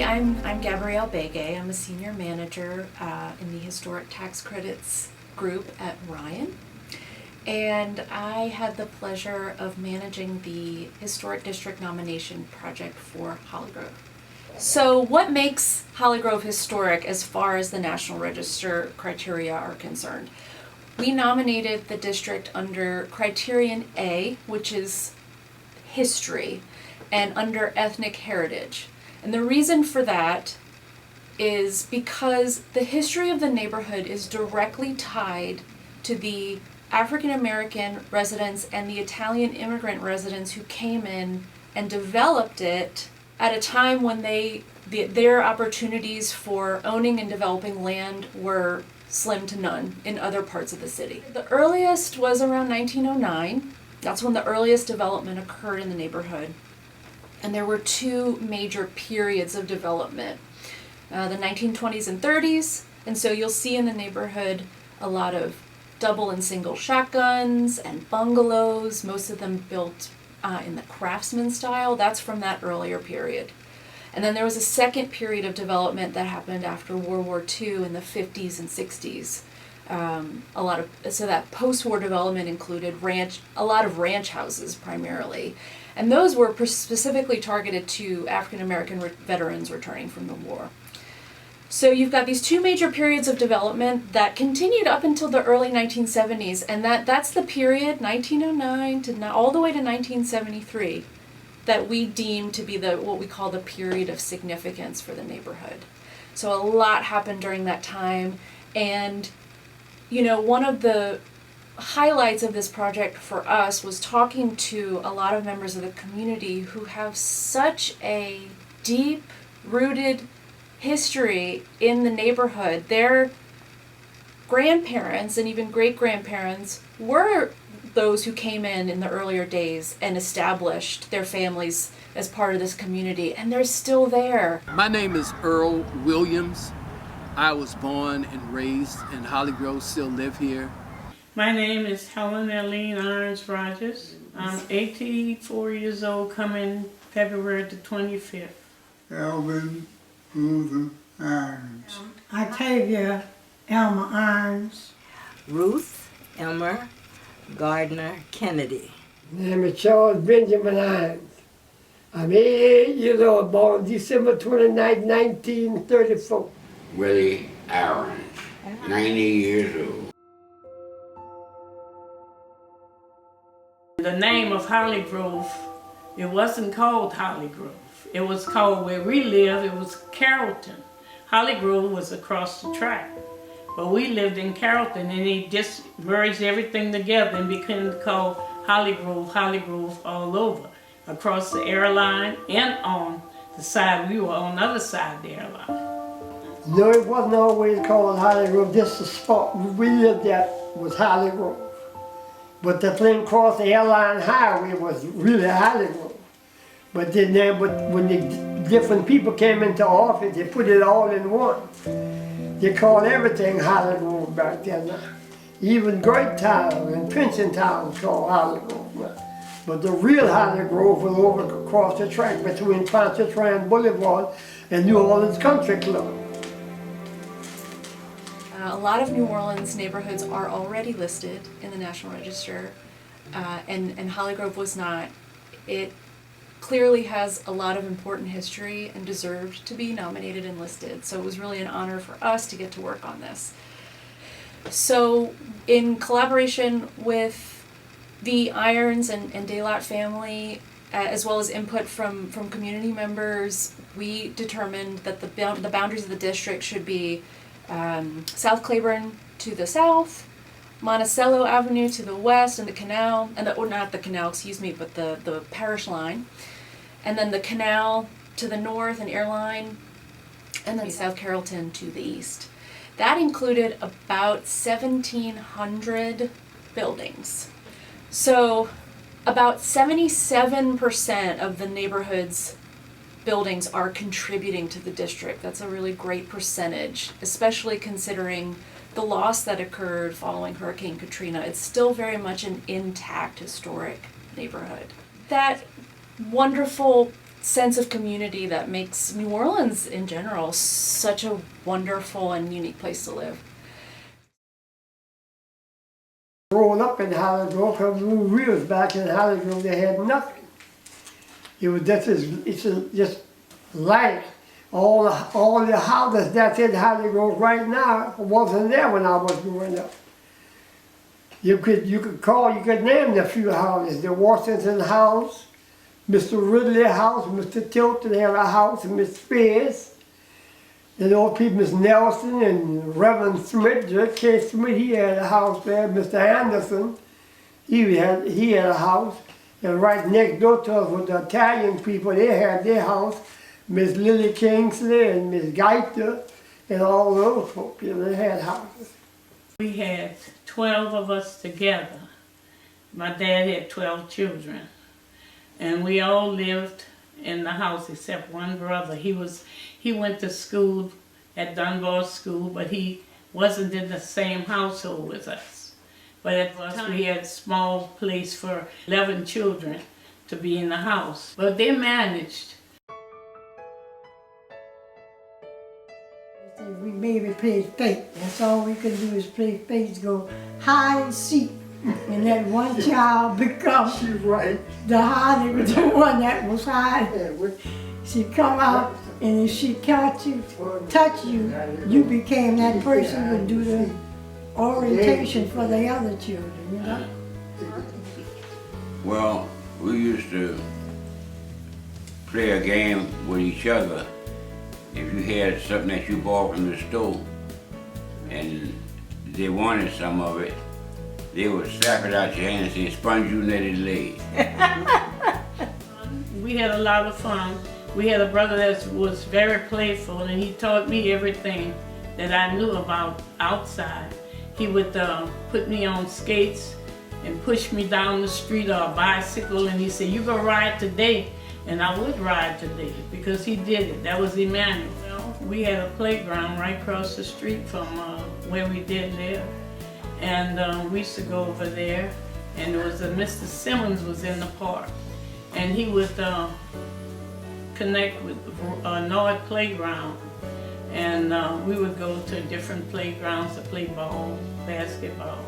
I'm Gabrielle Begay. I'm a senior manager in the Historic Tax Credits group at Ryan. And I had the pleasure of managing the Historic District nomination project for Holly Grove. So what makes Holly Grove historic as far as the National Register criteria are concerned? We nominated the district under Criterion A, which is history, and under ethnic heritage. And the reason for that is because the history of the neighborhood is directly tied to the African American residents and the Italian immigrant residents who came in and developed it at a time when their opportunities for owning and developing land were slim to none in other parts of the city. The earliest was around 1909. That's when the earliest development occurred in the neighborhood. And there were two major periods of development, the 1920s and 30s. And so you'll see in the neighborhood a lot of double and single shotguns and bungalows, most of them built in the craftsman style. That's from that earlier period. And then there was a second period of development that happened after World War II in the 50s and 60s. So that post-war development included a lot of ranch houses primarily. And those were specifically targeted to African American veterans returning from the war. So you've got these two major periods of development that continued up until the early 1970s, and that's the period, 1909 to all the way to 1973, that we deem to be what we call the period of significance for the neighborhood. So a lot happened during that time, and one of the highlights of this project for us was talking to a lot of members of the community who have such a deep-rooted history in the neighborhood. Their grandparents and even great-grandparents were those who came in the earlier days and established their families as part of this community, and they're still there. My name is Earl Williams. I was born and raised in Holly Grove, still live here. My name is Helen Eileen Irons Rogers. I'm 84 years old, coming February the 25th. Alvin Luther Irons. Octavia Elmer Irons. Ruth Elmer Gardner Kennedy. Name is Charles Benjamin Irons. I'm 88 years old, born December 29, 1934. Willie Irons, 90 years old. The name of Holly Grove, it wasn't called Holly Grove. It was called, where we live, it was Carrollton. Holly Grove was across the track. But we lived in Carrollton, and they just merged everything together and became called Holly Grove all over, across the airline and on the side, we were on the other side of the airline. No, it wasn't always called Holly Grove. Just the spot we lived at was Holly Grove. But the thing across the airline highway was really Holly Grove. But then when the different people came into office, they put it all in one. They called everything Holly Grove back then. Even Great Town and Princeton Town was called Holly Grove now. But the real Holly Grove was over across the track between Pontchartrain Boulevard and New Orleans Country Club. A lot of New Orleans neighborhoods are already listed in the National Register, and Holly Grove was not. It clearly has a lot of important history and deserved to be nominated and listed, so it was really an honor for us to get to work on this. So in collaboration with the Irons and Daylott family, as well as input from community members, we determined that the boundaries of the district should be South Claiborne to the south, Monticello Avenue to the west, and the canal, not the canal, but the parish line, and then the canal to the north and Airline, and then South Carrollton to the east. That included about 1,700 buildings. So about 77% of the neighborhood's buildings are contributing to the district. That's a really great percentage, especially considering the loss that occurred following Hurricane Katrina. It's still very much an intact historic neighborhood. That wonderful sense of community that makes New Orleans in general such a wonderful and unique place to live. Growing up in Holly Grove, because when we was back in Holly Grove, they had nothing. It was just like all the houses that's in Holly Grove right now wasn't there when I was growing up. You could name a few houses. The Washington House, Mr. Ridley House, Mr. Tilton had a house, and Miss Spears. And old people, Miss Nelson and Reverend Smith, Judge K. Smith, he had a house there. Mr. Anderson, he had a house. And right next door to us was the Italian people, they had their house. Miss Lily Kingsley and Miss Geiter and all those folks, they had houses. We had 12 of us together. My dad had 12 children. And we all lived in the house except one brother. He went to school at Dunbar School, but he wasn't in the same household with us. But at the time, we had a small place for 11 children to be in the house. But they managed. We maybe played fate. That's all we could do is play fate, go hide and seek. And that one child becomes She's right. the one that was hiding. She come out, and if she touch you, you became that person who would do the orientation for the other children, you know? Well, we used to play a game with each other. If you had something that you bought from the store and they wanted some of it, they would slap it out your hand and say, "Sponge you netted leg." We had a lot of fun. We had a brother that was very playful, and he taught me everything that I knew about outside. He would put me on skates and push me down the street or a bicycle, and he said, "You go ride today." And I would ride today because he did it. That was Emmanuel. We had a playground right across the street from where we did live. And we used to go over there, and there was Mr. Simmons was in the park. And he would connect with Nord Playground. And we would go to different playgrounds to play ball, basketball,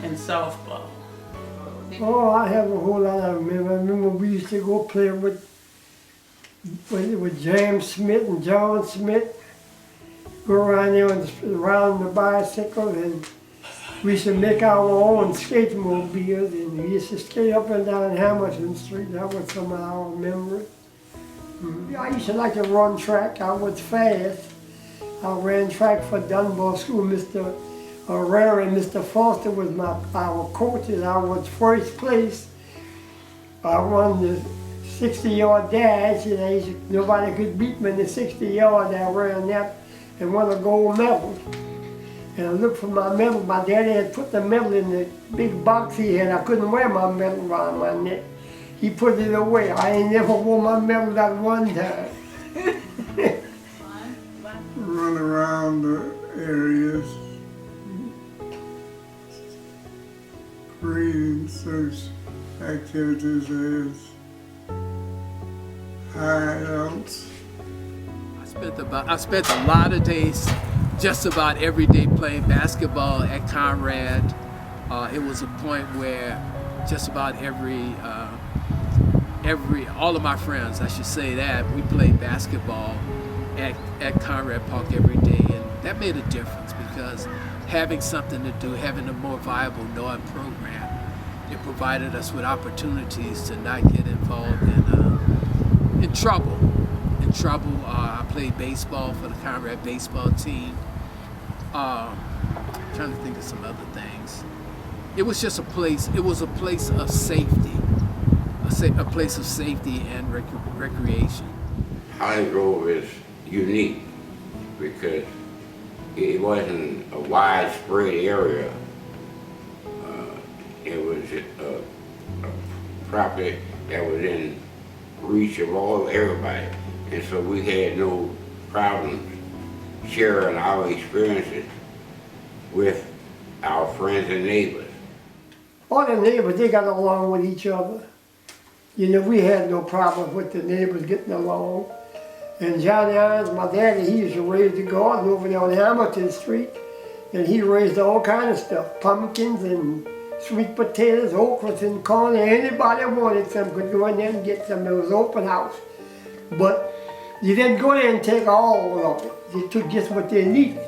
and softball. Oh, I have a whole lot of them. I remember we used to go play with James Smith and John Smith. Go around there around the bicycle, and we used to make our own skatemobiles, and we used to skate up and down Hamilton Street. That was some of our memories. I used to like to run track. I was fast. I ran track for Dunbar School. Mr. Herrera and Mr. Foster was our coaches. I was first place. I won the 60-yard dash, and nobody could beat me in the 60-yard. I ran that and won a gold medal. And I looked for my medal. My daddy had put the medal in the big box he had. I couldn't wear my medal around my neck. He put it away. I ain't never wore my medal that one time. Run around the areas, creating such activities as hideouts. I spent a lot of days, just about every day, playing basketball at Conrad. It was a point where just about all of my friends, I should say that, we played basketball at Conrad Park every day, and that made a difference because having something to do, having a more viable NOAA program, it provided us with opportunities to not get involved in trouble. I played baseball for the Conrad baseball team. Trying to think of some other things. It was just a place. It was a place of safety, a place of safety and recreation. Holly Grove is unique because it wasn't a widespread area. It was a property that was in reach of everybody. And so we had no problems sharing our experiences with our friends and neighbors. All the neighbors, they got along with each other. You know, we had no problem with the neighbors getting along. And Johnny Irons, my daddy, he used to raise the garden over there on Hamilton Street. And he raised all kind of stuff, pumpkins and sweet potatoes, okras and corn. Anybody wanted some could go in there and get some. It was open house. But you didn't go there and take all of it. You took just what they needed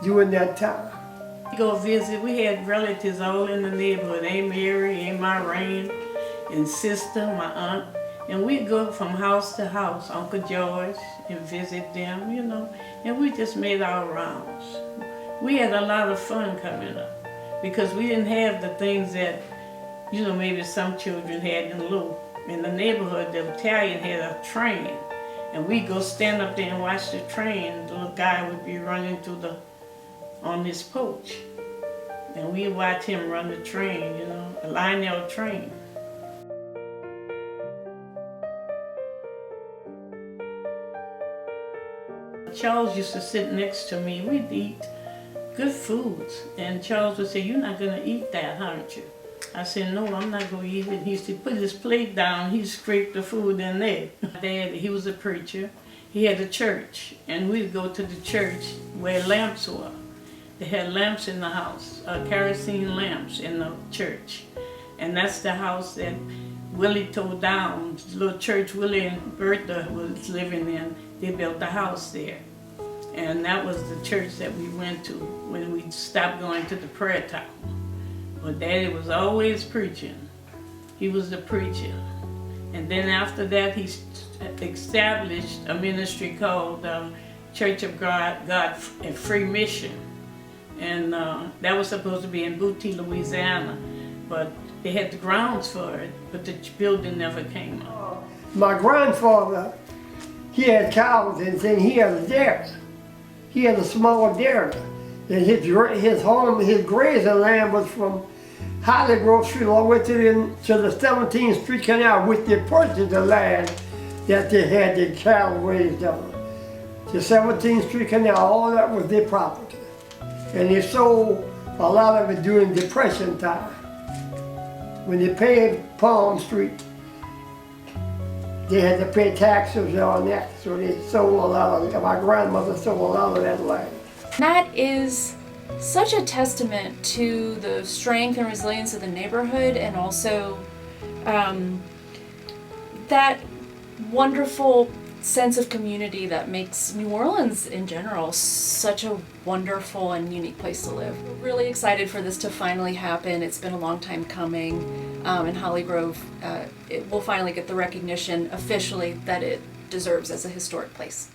during that time. We go visit, we had relatives all in the neighborhood, Aunt Mary, Aunt Maureen, and sister, my aunt. And we'd go from house to house, Uncle George, and visit them, you know. And we just made our rounds. We had a lot of fun coming up because we didn't have the things that, you know, maybe some children had in the neighborhood. The Italian had a train, and we'd go stand up there and watch the train. The little guy would be running on this porch, and we'd watch him run the train, you know, a Lionel train. Charles used to sit next to me. We'd eat good foods, and Charles would say, "You're not gonna eat that, aren't you?" I said, "No, I'm not gonna eat it." He used to put his plate down, he'd scrape the food in there. Dad, he was a preacher. He had a church, and we'd go to the church where lamps were. They had lamps in the house, kerosene lamps in the church. And that's the house that Willie tore down, the little church Willie and Bertha was living in. They built a house there. And that was the church that we went to when we stopped going to the prayer tower. But Daddy was always preaching. He was the preacher. And then after that, he established a ministry called Church of God and Free Mission. And that was supposed to be in Booty, Louisiana. But they had the grounds for it, but the building never came up. My grandfather, he had cows and then he had a dairy. He had a small dairy. And his home, his grazing land was from Holly Grove Street all the way to the 17th Street Canal, which they purchased the land that they had their cattle raised on. The 17th Street Canal, all that was their property. And they sold a lot of it during Depression time. When they paid Palm Street, they had to pay taxes on that, so they sold a lot of it. My grandmother sold a lot of that land. That is such a testament to the strength and resilience of the neighborhood, and also that wonderful sense of community that makes New Orleans in general such a wonderful and unique place to live. We're really excited for this to finally happen. It's been a long time coming, and Holly Grove it will finally get the recognition officially that it deserves as a historic place.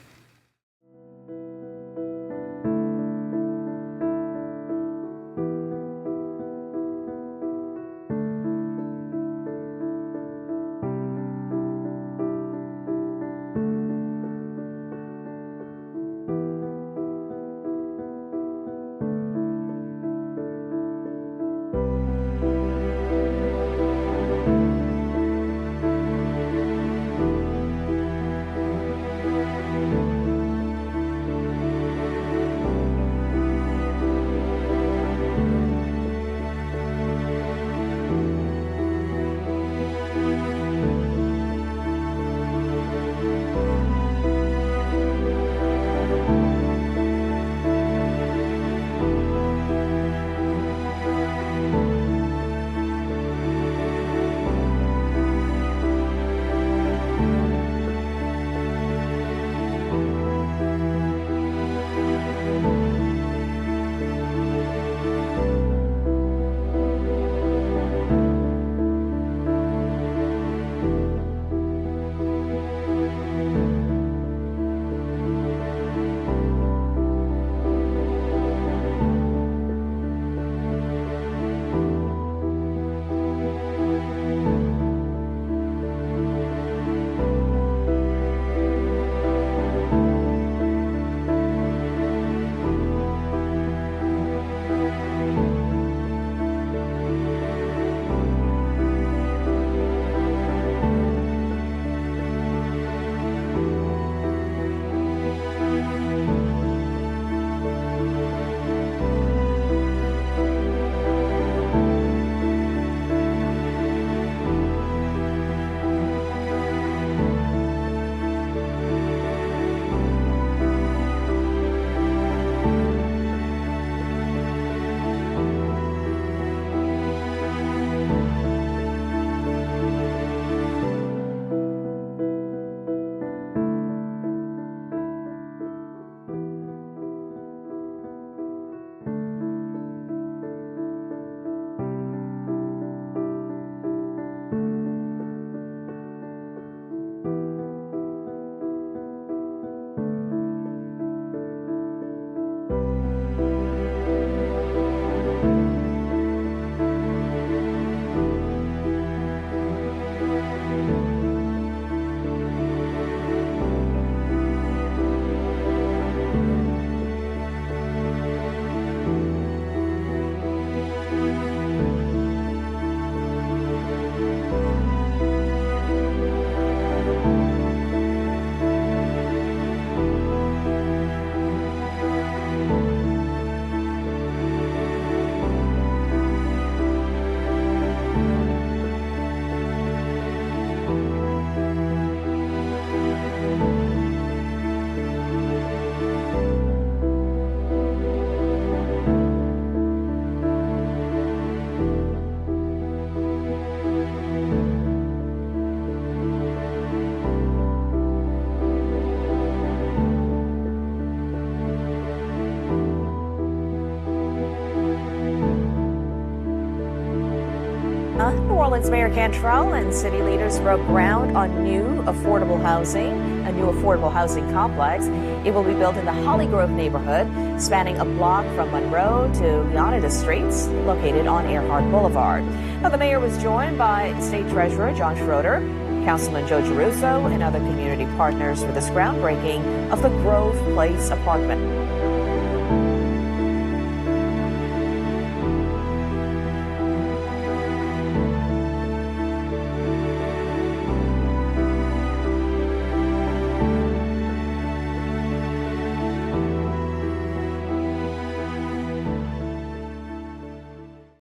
Orleans Mayor Cantrell and city leaders broke ground on a new affordable housing complex. It will be built in the Holly Grove neighborhood, spanning a block from Monroe to Leonidas Streets, located on Earhart Boulevard. Now, the mayor was joined by State Treasurer John Schroeder, Councilman Joe Giarrusso, and other community partners for this groundbreaking of the Grove Place apartment.